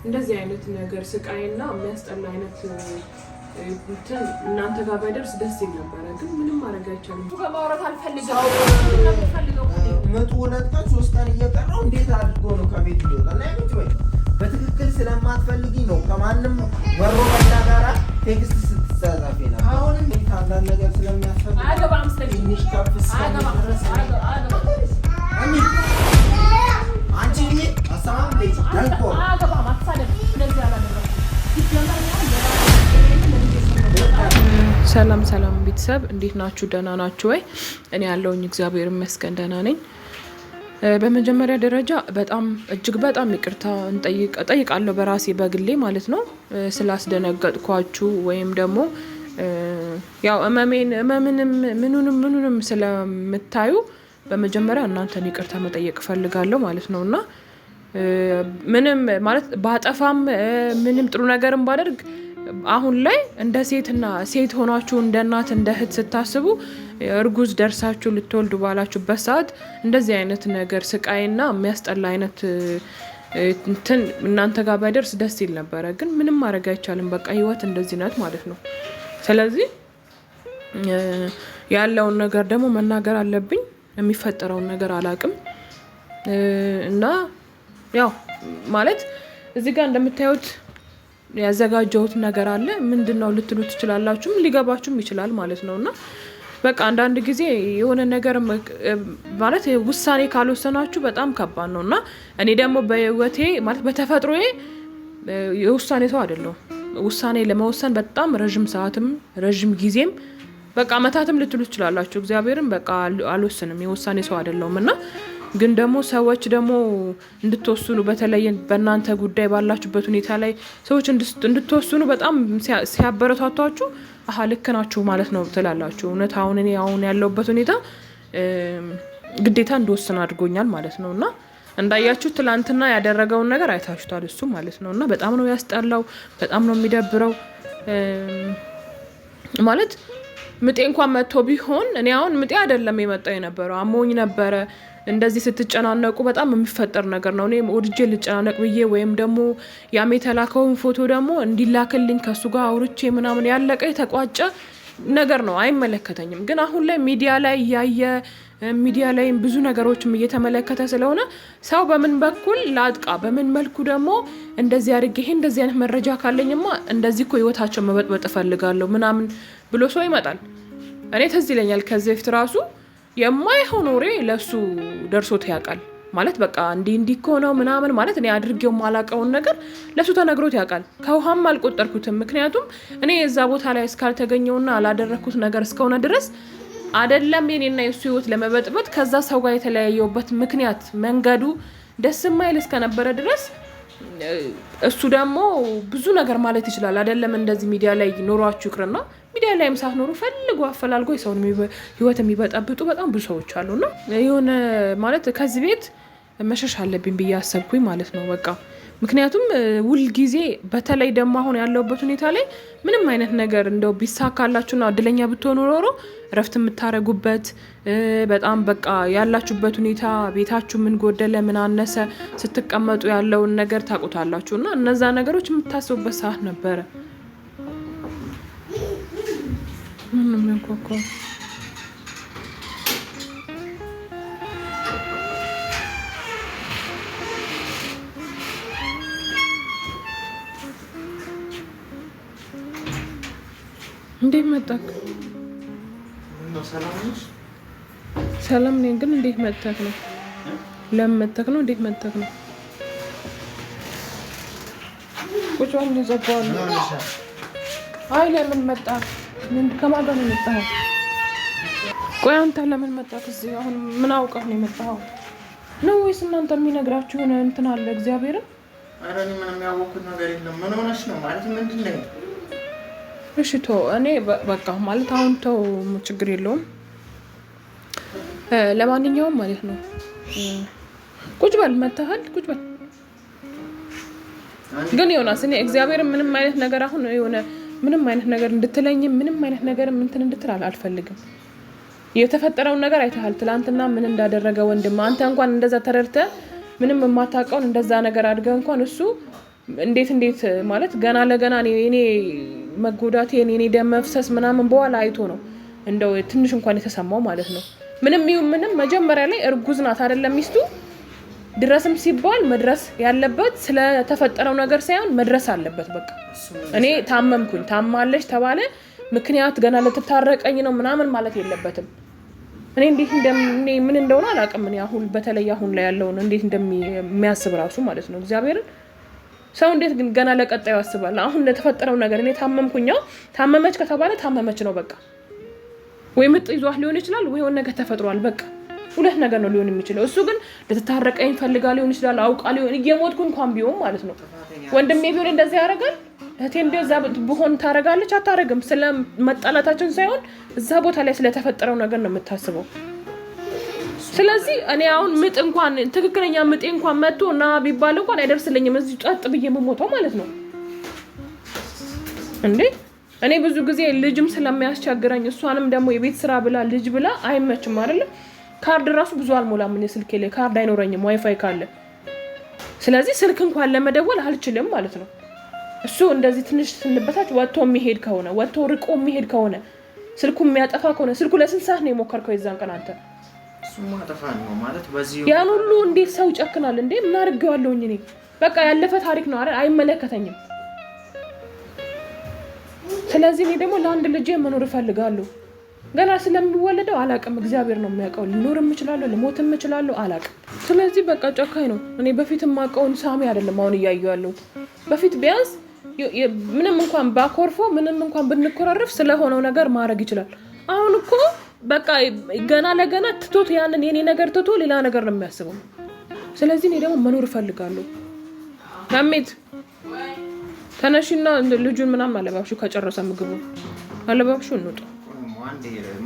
እንደዚህ አይነት ነገር ስቃይና የሚያስጠላ አይነት እንትን እናንተ ጋር ባይደርስ ደስ ይል ነበረ፣ ግን ምንም ማድረግ አይቻልም። ከማውራት አልፈልግም። መቶ ሁለት ቀን 3 ቀን እየቀረው እንዴት አድርጎ ነው ከቤት ይወጣል? አይነት ወይ በትክክል ስለማትፈልጊ ነው ከማንም ወሮ በላ ጋራ ቴክስት ስትጻጻፊ ነው። አሁንም አንዳንድ ነገር ስለሚያስፈልግ አገባም ትንሽ ከፍ ስለሚደረስ አንቺ አሳማም ቤት ዳንኮ አገባም አትሳደብ። እንደዚህ አላደረኩም። ሰላም ቤተሰብ እንዴት ናችሁ? ደህና ናችሁ ወይ? እኔ ያለውኝ እግዚአብሔር ይመስገን ደህና ነኝ። በመጀመሪያ ደረጃ እጅግ በጣም ይቅርታ እንጠይቃለሁ በራሴ በግሌ ማለት ነው ስላስደነገጥኳችሁ ወይም ደግሞ ያው ምኑንም ስለምታዩ በመጀመሪያ እናንተን ይቅርታ መጠየቅ ፈልጋለሁ ማለት ነውና ምንም ማለት ባጠፋም ምንም ጥሩ ነገርም ባደርግ አሁን ላይ እንደ ሴት ሆናችሁ እንደ እናት እንደ እህት ስታስቡ እርጉዝ ደርሳችሁ ልትወልዱ ባላችሁበት ሰዓት እንደዚህ አይነት ነገር ስቃይና የሚያስጠላ አይነት እንትን እናንተ ጋር ባይደርስ ደስ ይል ነበረ፣ ግን ምንም ማድረግ አይቻልም። በቃ ህይወት እንደዚህ ናት ማለት ነው። ስለዚህ ያለውን ነገር ደግሞ መናገር አለብኝ። የሚፈጠረውን ነገር አላቅም እና ያው ማለት እዚህ ጋር እንደምታዩት ያዘጋጀሁት ነገር አለ። ምንድነው ልትሉ ትችላላችሁ፣ ሊገባችሁም ይችላል ማለት ነውና በቃ አንዳንድ ጊዜ የሆነ ነገር ማለት ውሳኔ ካልወሰናችሁ በጣም ከባድ ነውና እኔ ደግሞ በህይወቴ ማለት በተፈጥሮዬ የውሳኔ ሰው አይደለሁም። ውሳኔ ለመወሰን በጣም ረጅም ሰዓትም ረጅም ጊዜም በቃ አመታትም ልትሉ ትችላላችሁ። እግዚአብሔርን በቃ አልወስንም፣ የውሳኔ ሰው አይደለሁምና ግን ደግሞ ሰዎች ደግሞ እንድትወስኑ በተለይ በእናንተ ጉዳይ ባላችሁበት ሁኔታ ላይ ሰዎች እንድትወስኑ በጣም ሲያበረታቷችሁ ልክ ናችሁ ማለት ነው ትላላችሁ። እውነት አሁን ያለውበት ሁኔታ ግዴታ እንድወስን አድርጎኛል ማለት ነው እና እንዳያችሁ ትላንትና ያደረገውን ነገር አይታችሁታል እሱ ማለት ነው እና በጣም ነው ያስጠላው፣ በጣም ነው የሚደብረው ማለት ምጤ እንኳን መጥቶ ቢሆን እኔ አሁን ምጤ አይደለም የመጣው የነበረው አሞኝ ነበረ። እንደዚህ ስትጨናነቁ በጣም የሚፈጠር ነገር ነው። እኔ ወድጄ ልጨናነቅ ብዬ ወይም ደግሞ ያም የተላከውን ፎቶ ደግሞ እንዲላክልኝ ከሱ ጋር አውርቼ ምናምን ያለቀ የተቋጨ ነገር ነው፣ አይመለከተኝም። ግን አሁን ላይ ሚዲያ ላይ ብዙ ነገሮችም እየተመለከተ ስለሆነ ሰው በምን በኩል ላጥቃ፣ በምን መልኩ ደግሞ እንደዚህ አድርጌ እንደዚህ አይነት መረጃ ካለኝማ እንደዚህ እኮ ህይወታቸው መበጥበጥ እፈልጋለሁ ምናምን ብሎ ሰው ይመጣል። እኔ ትዝ ይለኛል ከዚህ በፊት ራሱ የማይሆን ወሬ ለሱ ደርሶት ያውቃል ማለት በቃ እንዲህ እኮ ነው ምናምን ማለት እኔ አድርጌው ማላቀውን ነገር ለሱ ተነግሮት ያውቃል። ከውሃም አልቆጠርኩትም። ምክንያቱም እኔ የዛ ቦታ ላይ እስካልተገኘውና አላደረኩት ነገር እስከሆነ ድረስ አይደለም የኔና የሱ ህይወት ለመበጥበጥ ከዛ ሰው ጋር የተለያየውበት ምክንያት መንገዱ ደስ የማይል እስከነበረ ድረስ እሱ ደግሞ ብዙ ነገር ማለት ይችላል። አይደለም እንደዚህ ሚዲያ ላይ ኖሯችሁ ይቅርና ሚዲያ ላይም ሳትኖሩ ፈልጉ አፈላልጎ የሰውን ህይወት የሚበጠብጡ በጣም ብዙ ሰዎች አሉና የሆነ ማለት ከዚህ ቤት መሸሽ አለብኝ ብዬ አሰብኩኝ ማለት ነው በቃ። ምክንያቱም ሁል ጊዜ በተለይ ደግሞ አሁን ያለውበት ሁኔታ ላይ ምንም አይነት ነገር እንደው ቢሳካላችሁና እድለኛ ብትሆኑ ኖሮ እረፍት የምታረጉበት በጣም በቃ ያላችሁበት ሁኔታ ቤታችሁ ምን ጎደለ ምን አነሰ ስትቀመጡ ያለውን ነገር ታውቁታላችሁና እነዛ ነገሮች የምታስቡበት ሰዓት ነበረ። ምንም እንኳን እንዴት መጣክ? ሰላም ነኝ፣ ግን እንዴት መጣክ ነው? ለምን መጣክ ነው? እንዴት መጣክ ነው? ቁጭ በል ነው ዘባው። አይ ለምን መጣክ? ምን ከማን ጋር ነው የመጣኸው? ቆይ አንተ ለምን መጣክ እዚህ? አሁን ምን አውቀህ ነው የመጣኸው ነው ወይስ እናንተ የሚነግራችሁ ሆነ እንትን አለ እግዚአብሔርን? ኧረ እኔ ምንም ያወቅኩት ነገር የለም። ምን ሆነሽ ነው ማለት ምንድን ነው? እሺ ተው፣ እኔ በቃ ማለት አሁን ተው፣ ችግር የለውም። ለማንኛውም ማለት ነው ቁጭ በል መተሃል፣ ቁጭ በል ግን ዮናስ፣ እኔ እግዚአብሔርን ምንም አይነት ነገር አሁን የሆነ ምንም አይነት ነገር እንድትለኝም ምንም አይነት ነገር እንትን እንድትል አልፈልግም። የተፈጠረውን ነገር አይተሃል። ትላንትና ምን እንዳደረገ ወንድም አንተ እንኳን እንደዛ ተረድተህ ምንም የማታውቀውን እንደዛ ነገር አድርገህ እንኳን እሱ እንዴት ማለት ገና ለገና እኔ መጎዳቴን እኔ ደም መፍሰስ ምናምን በኋላ አይቶ ነው እንደው ትንሽ እንኳን የተሰማው ማለት ነው። ምንም መጀመሪያ ላይ እርጉዝ ናት አይደለም ሚስቱ ድረስም ሲባል መድረስ ያለበት ስለተፈጠረው ነገር ሳይሆን መድረስ አለበት። በቃ እኔ ታመምኩኝ ታማለች ተባለ ምክንያት ገና ለተታረቀኝ ነው ምናምን ማለት የለበትም። እኔ ምን እንደሆነ አላውቅም። እኔ አሁን በተለይ አሁን ላይ ያለው እንዴት እንደሚያስብ ራሱ ማለት ነው እግዚአብሔርን ሰው እንዴት ግን ገና ለቀጣዩ ያስባል? አሁን ለተፈጠረው ነገር እኔ ታመምኩኝ ታመመች ከተባለ ታመመች ነው በቃ። ወይ ምጥ ይዟት ሊሆን ይችላል ወይ የሆነ ነገር ተፈጥሯል በቃ። ሁለት ነገር ነው ሊሆን የሚችለው። እሱ ግን ለተታረቀኝ ፈልጋ ሊሆን ይችላል አውቃ ሊሆን እየሞትኩ እንኳን ቢሆን ማለት ነው ወንድሜ ቢሆን እንደዛ ያደርጋል። እህቴ እንደዛ ብሆን ታረጋለች አታረግም? ስለመጣላታችን ሳይሆን እዛ ቦታ ላይ ስለተፈጠረው ነገር ነው የምታስበው። ስለዚህ እኔ አሁን ምጥ እንኳን ትክክለኛ ምጥ እንኳን መጥቶ እና ቢባል እንኳን አይደርስልኝም እዚህ ጣጥ ብዬ የምሞተው ማለት ነው እንዴ። እኔ ብዙ ጊዜ ልጅም ስለሚያስቸግረኝ እሷንም ደግሞ የቤት ስራ ብላ ልጅ ብላ አይመችም አይደል? ካርድ ራሱ ብዙ አልሞላም እኔ ስልኬ ላይ ካርድ አይኖረኝም ዋይፋይ ካለ። ስለዚህ ስልክ እንኳን ለመደወል አልችልም ማለት ነው። እሱ እንደዚህ ትንሽ ስንበታች ወጥቶ የሚሄድ ከሆነ ወጥቶ ርቆ የሚሄድ ከሆነ ስልኩ የሚያጠፋ ከሆነ ስልኩ ለስንት ሰዓት ነው የሞከርከው የዛን ቀን አንተ? እሱማ አጠፋ ነው ማለት በዚህ ያን ሁሉ እንዴት ሰው ይጨክናል እንዴ? ምን አድርጌዋለሁኝ እኔ? በቃ ያለፈ ታሪክ ነው አይደል? አይመለከተኝም። ስለዚህ እኔ ደግሞ ለአንድ ልጄ መኖር እፈልጋለሁ። ገና ስለሚወለደው አላቅም እግዚአብሔር ነው የሚያውቀው። ልኖርም እችላለሁ ልሞትም እችላለሁ አላቅም። ስለዚህ በቃ ጨካኝ ነው። እኔ በፊትም ማውቀውን ሳሚ አይደለም አሁን እያየሁ ያለሁት። በፊት ቢያንስ ምንም እንኳን ባኮርፎ ምንም እንኳን ብንኮራረፍ ስለሆነው ነገር ማድረግ ይችላል። አሁን እኮ በቃ ገና ለገና ትቶት ያንን የኔ ነገር ትቶ ሌላ ነገር ነው የሚያስበው። ስለዚህ እኔ ደግሞ መኖር እፈልጋለሁ። ማሜት ተነሽና ልጁን ምናምን አለባብሹ ከጨረሰ ምግቡ አለባብሹ እንውጣ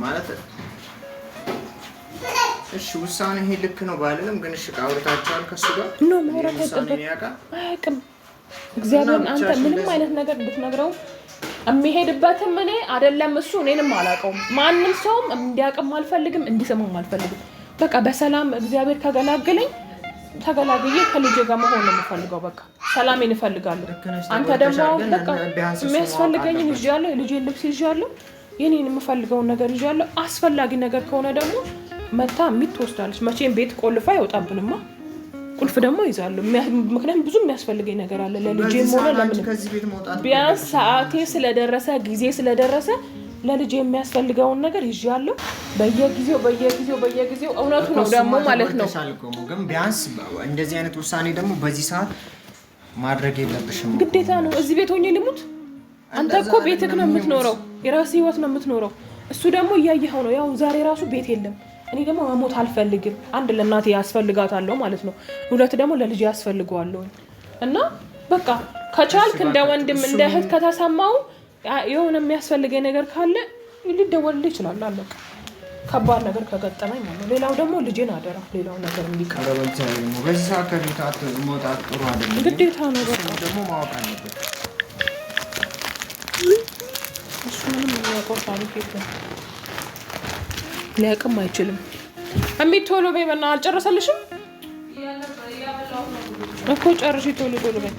ማለት እሺ። ውሳኔ ይሄ ልክ ነው ባልልም ግን እሺ አውርታችኋል ከሱ ጋር ነው ማውራት አይጠበቅም። እግዚአብሔር አንተ ምንም አይነት ነገር እንድትነግረው የሚሄድበትም እኔ አይደለም እሱ እኔንም አላውቀውም። ማንም ሰውም እንዲያውቅም አልፈልግም እንዲሰማም አልፈልግም። በቃ በሰላም እግዚአብሔር ከገላገለኝ ተገላግዬ ከልጄ ጋር መሆን ነው የምፈልገው። በቃ ሰላሜን እፈልጋለሁ። አንተ ደግሞ በቃ የሚያስፈልገኝን ይዣለሁ፣ የልጄን ልብስ ይዣለሁ፣ የኔን የምፈልገውን ነገር ይዣለሁ። አስፈላጊ ነገር ከሆነ ደግሞ መታ ትወስዳለች። መቼም ቤት ቆልፋ አይወጣብንማ። ቁልፍ ደግሞ ይዛለሁ። ምክንያቱም ብዙ የሚያስፈልገኝ ነገር አለ ለልጄም ሆነ ለምን። ቢያንስ ሰዓቴ ስለደረሰ ጊዜ ስለደረሰ ለልጄ የሚያስፈልገውን ነገር ይዣለሁ። በየጊዜው እውነቱ ነው ደግሞ ማለት ነው። ግን ቢያንስ እንደዚህ አይነት ውሳኔ ደግሞ በዚህ ሰዓት ማድረግ የለብሽም። ግዴታ ነው። እዚህ ቤት ሆኜ ልሙት? አንተ እኮ ቤትህ ነው የምትኖረው፣ የራስህ ህይወት ነው የምትኖረው። እሱ ደግሞ እያየኸው ነው። ያው ዛሬ ራሱ ቤት የለም። እኔ ደግሞ መሞት አልፈልግም። አንድ ለእናቴ ያስፈልጋታለሁ ማለት ነው፣ ሁለት ደግሞ ለልጄ ያስፈልገዋለሁ። እና በቃ ከቻልክ እንደ ወንድም እንደ እህት ከተሰማው የሆነ የሚያስፈልገኝ ነገር ካለ ሊደወልልህ ይችላል። አለቀ። ከባድ ነገር ከገጠመኝ ማለት ነው። ሌላው ደግሞ ልጄን አደራ፣ ሌላው ነገር እንዲቀር በዚህ ሰዓት ከቤት መውጣት ጥሩ አይደለም፣ ግዴታ ነው። በቃ ደግሞ ማወቅ አለበት። እሱ ምንም የሚያውቀው ታሪክ የለም፣ ሊያውቅም አይችልም። እሚት ቶሎ በይ በእናትህ። አልጨረሰልሽም እኮ ጨርሺ፣ ቶሎ በይ።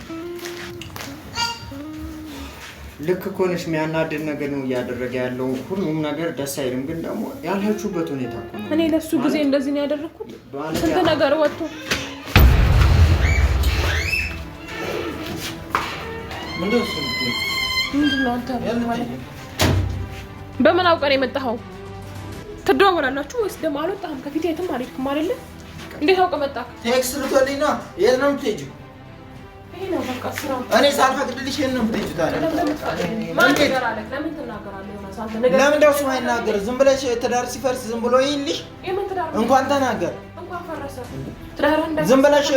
ልክ እኮ ነሽ። የሚያናድድ ነገር ነው እያደረገ ያለው። ሁሉም ነገር ደስ አይልም፣ ግን ደግሞ ያላችሁበት ሁኔታ እኮ ነው። እኔ ለሱ ጊዜ እንደዚህ ነው ያደረኩት። ስንት ነገር ወጥቶ ምንድን ነው አንተ ማለት በምን አውቀን የመጣኸው? ትደዋወላላችሁ ወይስ ደግሞ አልወጣህም? ከፊት የትም አልሄድክም አይደለ? እንዴት አውቀህ መጣህ? ቴክስት ልኮልኝ ነው። የት ነው የምትሄጂው? ይሄ ነው በቃ ስራው። እኔ ሳልፈቅድልሽ የት ነው የምትሄጂው ታዲያ? ለምን ትናገራለህ? ለምን እንደው እሱ አይናገር? ዝም ብለሽ ትዳር ሲፈርስ ዝም ብሎ ይልሽ እንኳን ተናገር። ዝም ብለሽ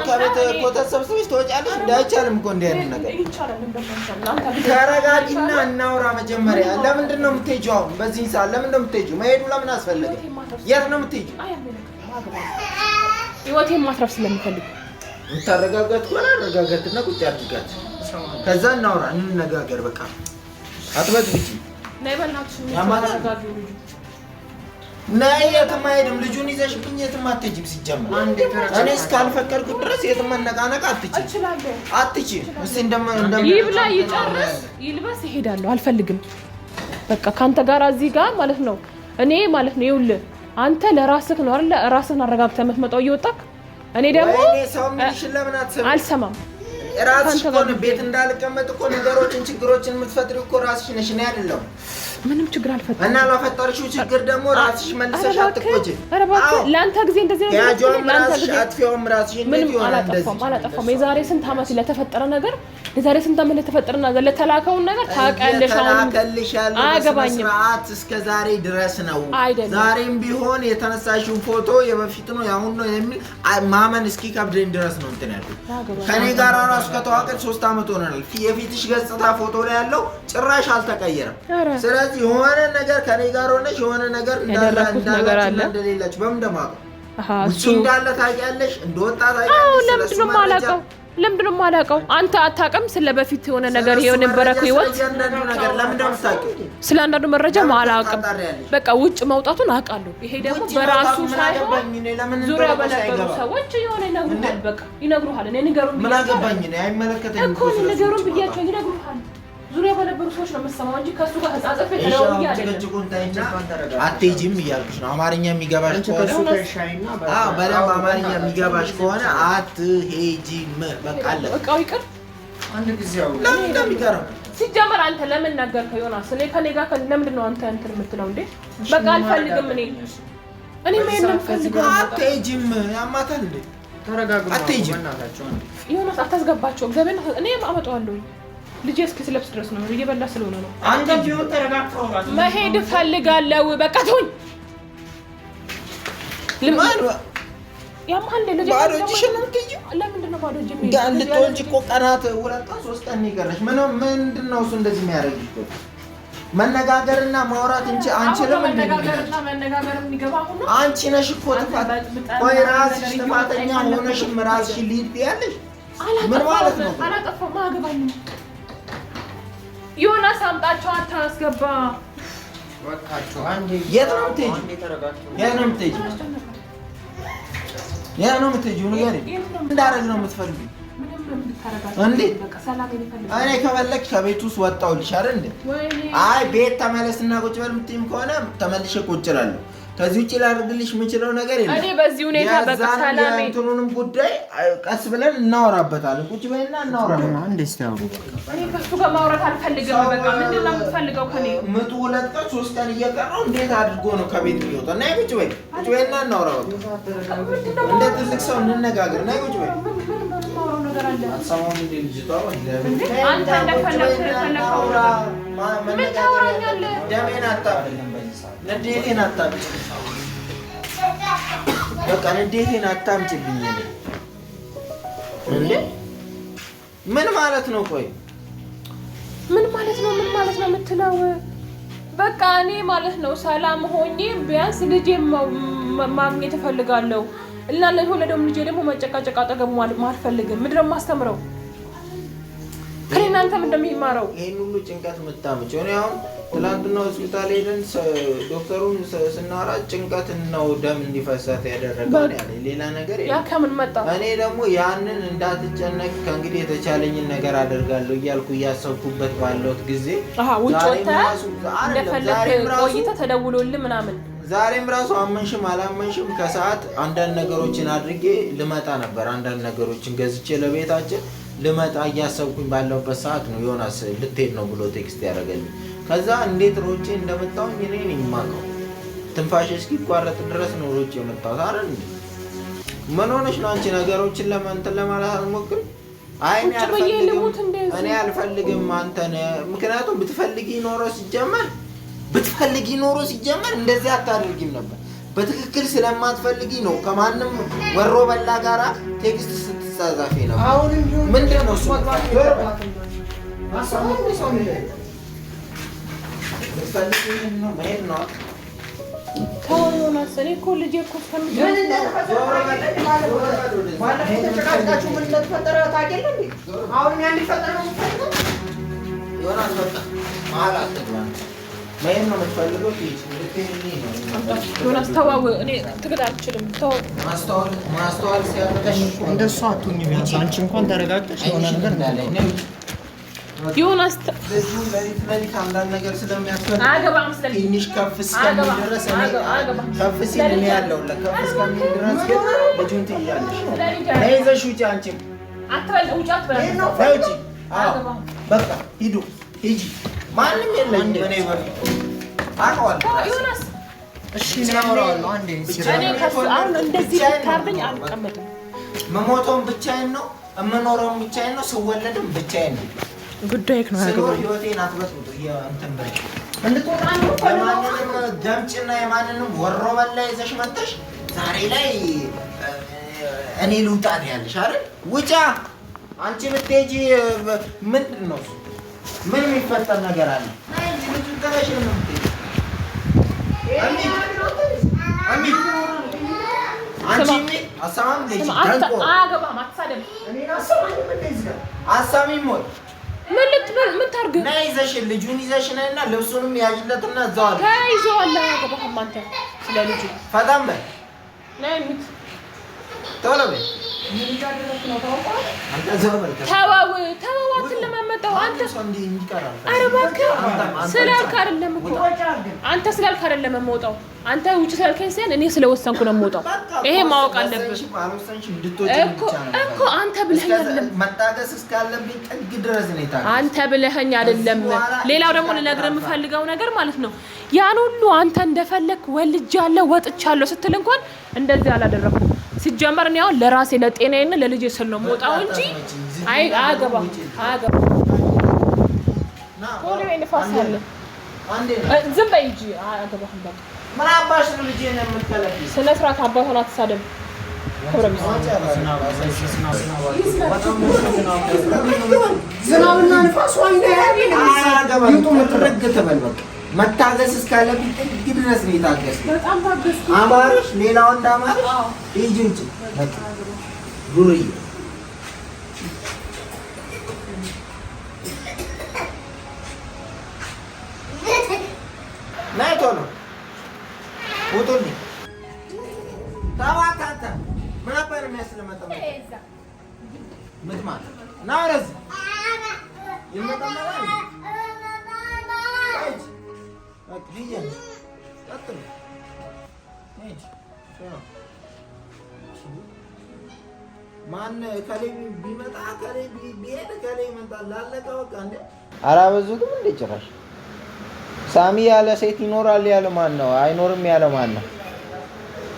ከቤት ኮተት ሰብስበሽ ትወጫለሽ። እንዳይቻልም እኮ እንዲህ አይነት ነገር። ተረጋጊና እናውራ መጀመሪያ። ለምንድን ነው የምትሄጂው? አሁን በዚህ ሰዓት ለምን ነው የምትሄጂው? መሄዱ ለምን አስፈለገ? የት ነው የምትሄጂው? ህይወቴን ማትረፍ ስለምፈልግ የምታረጋጋት ከሆነ አረጋጋትና ቁጭ አድርጋት። ከዛ እናውራ እንነጋገር። በቃ አትበጥብጪ። ነይ በእናትሽ። ነይ የትም አይሄድም። ልጁን ይዘሽብኝ የትም አትሄጂም። ሲጀመር እኔ እስካልፈቀድኩ ድረስ የትም መነቃነቅ አትችይም። እስኪ ይብላ ይጨርስ ይልበስ እሄዳለሁ። አልፈልግም በቃ ካንተ ጋር እዚህ ጋር ማለት ነው። እኔ ማለት ነው ይኸውልህ አንተ ለራስህ ነው አይደል? ራስህን አረጋግተህ የምትመጣው እየወጣክ እኔ ደግሞ ሰው ምንሽን ለምን አትሰማም? አልሰማም። ራስሽ እኮ ቤት እንዳልቀመጥ እኮ ነገሮችን ችግሮችን የምትፈጥሪው እኮ ራስሽ ነሽ። እኔ አይደለም። ምንም ችግር አልፈጠረም። እና ለፈጠርሽው ችግር ደግሞ ራስሽ መልሰሽ አትቆጪ። ኧረ እባክህ ለአንተ ጊዜ እንደዚህ ነው ያጆም ራስሽ አጥፊውም ራስሽ እንዴት ይሆናል? እንደዚህ አላጠፋም። የዛሬ ስንት ዓመት ለተፈጠረ ነገር የዛሬ ስንት ዓመት ለተፈጠረና ለተላከውን ነገር ታውቂያለሽ። አሁን አያገባኝም። ስርዓት እስከ ዛሬ ድረስ ነው። ዛሬም ቢሆን የተነሳሽው ፎቶ የበፊት ነው ያሁን ነው የሚል ማመን እስኪ ከብደኝ ድረስ ነው እንትን ያለው። ከኔ ጋር ራሱ ከተዋወቅን 3 ዓመት ሆነናል። የፊትሽ ገጽታ ፎቶ ላይ ያለው ጭራሽ አልተቀየረም። ስለዚህ የሆነ ነገር ከኔ ጋር ሆነሽ የሆነ ነገር እንደሌላችሁ በምን ደማቀው እሱ እንዳለ ታውቂያለሽ። እንደወጣ ታውቂያለሽ። ለምንድን ነው የማላውቀው? አንተ አታውቅም ስለ በፊት የሆነ ነገር የነበረው ህይወት ስለ አንዳንዱ መረጃ አላውቅም። በቃ ውጭ መውጣቱን አውቃለሁ። ይሄ ደግሞ በራሱ ሳይሆን ዙሪያ በነበሩ ሰዎች የሆነ ይነግሩሃል። በቃ ይነግሩሃል። እኔ ንገሩን ብያቸው ይነግሩሃል። ዙሪያ በነበሩ ሰዎች ነው የምትሰማው እንጂ ከሱ ጋር ተጻጽፈ ተደውዬ አይደለም። አትሄጂም እያልኩሽ ነው። አማርኛ የሚገባሽ ከሆነ በደንብ አማርኛ የሚገባሽ ከሆነ አትሄጂም። በቃ አለ። በቃው ይቅር። አንድ ጊዜው ለምን እንደሚቀረው ሲጀመር አንተ ለምን ነገርከው? ዮናስ እኔ ከኔ ጋር ለምንድን ነው አንተ እንትን የምትለው እንዴ? በቃ አልፈልግም። እኔ ምንም ፈልገው አትሄጂም። ያማታል እንዴ? ተረጋጉ። አትሄጂም። ዮናስ አታስገባቸው። እግዚአብሔር እኔ አመጣዋለሁ። ልጄ እስኪለብስ ድረስ ነው እየበላ ስለሆነ ነው። አንተ ቢሆን ተረጋግተው መሄድ ፈልጋለሁ። በቃ ተውኝ። ያማል ልጄ ባዶ እጅሽን ነው የምትሄጂው? ለምንድን ነው ባዶ እጅ ልትወልጂ እኮ ቀናት 2 ቀን 3 ቀን ይቀርሽ። ምንድን ነው እሱ እንደዚህ የሚያደርግሽ? መነጋገርና ማውራት እንጂ አንቺንም መነጋገር የሚገባ ሆኖ አንቺ ነሽ እኮ ጥፋት። ቆይ ራስሽ ጥፋተኛ ሆነሽም ራስሽ ሊድ ያለሽ ምን ማለት ነው? አላጠፋም። አገባኝ ዮናስ አምጣቸው። አታስገባ። ወጣቸው አንዴ። የት ነው የምትሄጂው? የት ነው የምትሄጂው? ንገሪኝ። እንዳደረግ ነው የምትፈልጊው? እንዴ እኔ ከፈለግሽ ከቤት ውስጥ ወጣሁልሽ አይደል እንዴ? አይ ቤት ተመለስና ቁጭ በል የምትይም ከሆነ ተመልሼ ቁጭ እላለሁ። ከዚህ ውጪ ላደርግልሽ የምችለው ነገር የለም። እኔ በዚህ ሁኔታ በቃ ሰላም እንትኑንም ጉዳይ ቀስ ብለን እናወራበታለን። ቁጭ በይና እናወራለን። እኔ ከሱ ጋር ማውራት አልፈልግም። በቃ ምንድን ነው የምትፈልገው ከኔ? ምጡ 2 ቀን 3 ቀን እየቀረው እንዴት አድርጎ ነው ከቤት የሚወጣው? እና ቁጭ በይና እናወራ። እንደ ትልቅ ሰው እንነጋገር። እና ቁጭ በይ። አትሰማውም እንዴ ልጅቷ? አንተ እንደፈለግህ ምን ታወራኛለህ? ደሜን አታብልም። ንዴቴን አታምጪ። በቃ ንዴቴን አታምጪብኝ። እንዴ ምን ማለት ነው? ቆይ ምን ማለት ነው የምትለው? በቃ እኔ ማለት ነው ሰላም ሆኜ ቢያንስ ልጄ ማግኘት እፈልጋለሁ እና ለተወለደው ልጄ ደግሞ መጨቃጨቅ አጠገቡ አልፈልግም። ምንድን ነው የማስተምረው? ከእናንተም እንደሚማረው ይሄን ሁሉ ጭንቀት የምታምጪው? እኔ አሁን ትላንትና ሆስፒታል ሄደን ዶክተሩን ስናወራ ጭንቀት ነው ደም እንዲፈሳት ያደረገው ያለ ሌላ ነገር ያ ከምን መጣ? እኔ ደግሞ ያንን እንዳትጨነቅ ከእንግዲህ የተቻለኝን ነገር አደርጋለሁ እያልኩ እያሰብኩበት ባለሁት ጊዜ ውጭ ወጥተህ እንደፈለክ ቆይተህ ተደውሎልህ ምናምን ዛሬም ራሱ አመንሽም አላመንሽም ከሰዓት አንዳንድ ነገሮችን አድርጌ ልመጣ ነበር። አንዳንድ ነገሮችን ገዝቼ ለቤታችን ልመጣ እያሰብኩኝ ባለሁበት ሰዓት ነው ዮናስ ልትሄድ ነው ብሎ ቴክስት ያደረገልኝ። ከዛ እንዴት ሮጬ እንደመጣሁኝ እኔ ነኝ የማውቀው። ትንፋሽ እስኪቋረጥ ድረስ ነው ሮጬ የመጣሁት አይደል እንዴ? ምን ሆነሽ ነው አንቺ? ነገሮችን ለማንተን ለማለት አልሞክርም። አይ እኔ አልፈልግም አንተን። ምክንያቱም ብትፈልጊ ኖሮ ሲጀመር እንደዚህ አታደርጊም ነበር። በትክክል ስለማትፈልጊ ነው ከማንም ወሮ በላ ጋራ ቴክስት ስትጻጻፊ ነው። ምንድን ነው እሱ? ማየት ነው የምትፈልገው? ዮናስ ተዋው። እኔ ትግል አልችልም። ተው ማስተዋል ሲያመጣሽ እንደሱ አትሁኝ። ቢያንስ አንቺ እንኳን ተረጋግተሽ የሆነ ነገር እንዳለ ዮናስ ለሊት አንዳንድ ነገር ስለሚያስፈልግ አገባም ስለዚህ ትንሽ ከፍ እስከሚል ድረስ ከፍ ሲል እኔ ያለው ከፍ እስከሚል ድረስ ግን ልጁን ትይዣለሽ። ይዘሽ ውጪ። አንቺም አትበል ውጪ አትበል ነው ውጪ። በቃ ሂዱ ሂጂ። ማንም የለም። እኔ በፊት አውቀዋለሁ ዮናስ። እሺ እናወራዋለሁ። አንዴ እኔ ከሱ አሁን እንደዚህ ታርደኝ አልቀመጥም። መሞቶም ብቻዬን ነው፣ የምኖረውም ብቻዬን ነው፣ ስወለድም ብቻዬን ነው። ጉዳይ ነው ስኖር ህይወቴን አትበጥብጡ። እንትን በይ እንድትወጣ ነው። የማንንም ደምጭና የማንንም ወሮ በላ ይዘሽ መጥተሽ ዛሬ ላይ እኔ ልውጣት ያለሽ አይደል? ውጫ። አንቺ ብትሄጂ ምንድን ነው ምን የሚፈጠር ነገር አለ? አይ ልጅ ተረሽ ነው የምትሄጂ። አንቺ አሳማም ልጅ ታንቆ አገባም አትሳደብ። እኔ አሳማም እንደዚህ አሳሚም ወይ ምን ታርግ? ነይ ይዘሽ ልጁን ይዘሽ ነይና ልብሱንም ያዥለትና እዛው አለ ተይዘዋል። አገባም አንተ ስለ ልጁ ፈጣን በይ። ነይ ምት ቶሎ በይ። ተወው አትለማመጠው አንተ። ኧረ እባክህ ስላልክ አይደለም እኮ አንተ ስላልክ አይደለም የምወጣው። አንተ ውጭ ስላልከኝ ሳይሆን እኔ ስለወሰንኩ ነው የምወጣው። ይሄ ማወቅ አለብህ እኮ አንተ ብለኸኝ አይደለም። መታገስ እስካለብኝ ጥግ ድረስ ነው የታገስኩት። አንተ ብለኸኝ አይደለም። ሌላው ደግሞ ልነግርህ የምፈልገው ነገር ማለት ነው ያን ሁሉ አንተ እንደፈለክ ወልጃለሁ ወጥቻለሁ ስትል እንኳን እንደዚህ አላደረኩም። ሲጀመር እኔ አሁን ለራሴ ለጤናዬና ለልጄ ስል ነው የምወጣው እንጂ አያገባም። ቶሎ ንፋስ አለ ዝም በይ እንጂ አያገባህም። በቃ ምን አባሽ ነው ልጄን የምትከለክዪ? ስነ ስርዓት አባቷን አትሳደብ። ዝናብና ንፋሱ መታገስ እስካለብኝ ጥግ ድረስ ነው የታገስኩት። በጣም ታገስኩ። አማርሽ ሌላው እንዳማርሽ ሂጂ ውጪ። በቃ ዱርዬ ነይ ቶሎ ውጡልኝ። ተዋት አንተ ምን ነበር የሚያስለመጠው? ምትማት ና ወደዚህ ይመጣማል። ማን ከሌ ቢመጣ ከሌ ቢሄድ ከሌ ይመጣል። ላለቀ በቃ እንዴ አላበዙትም እንዴ ጭራሽ። ሳሚ ያለ ሴት ይኖራል ያለ ማን ነው? አይኖርም ያለ ማን ነው?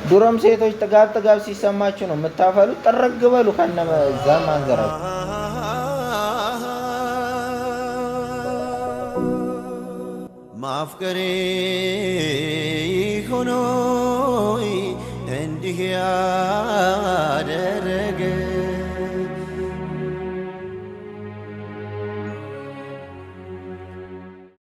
ድሮም ሴቶች ጥጋብ ሲሰማችሁ ነው የምታፈሉት። ጥርግ በሉ ከነመ እዛም አንገራችሁ። ማፍቀሬ ሆኖ እንዲህ ያደረ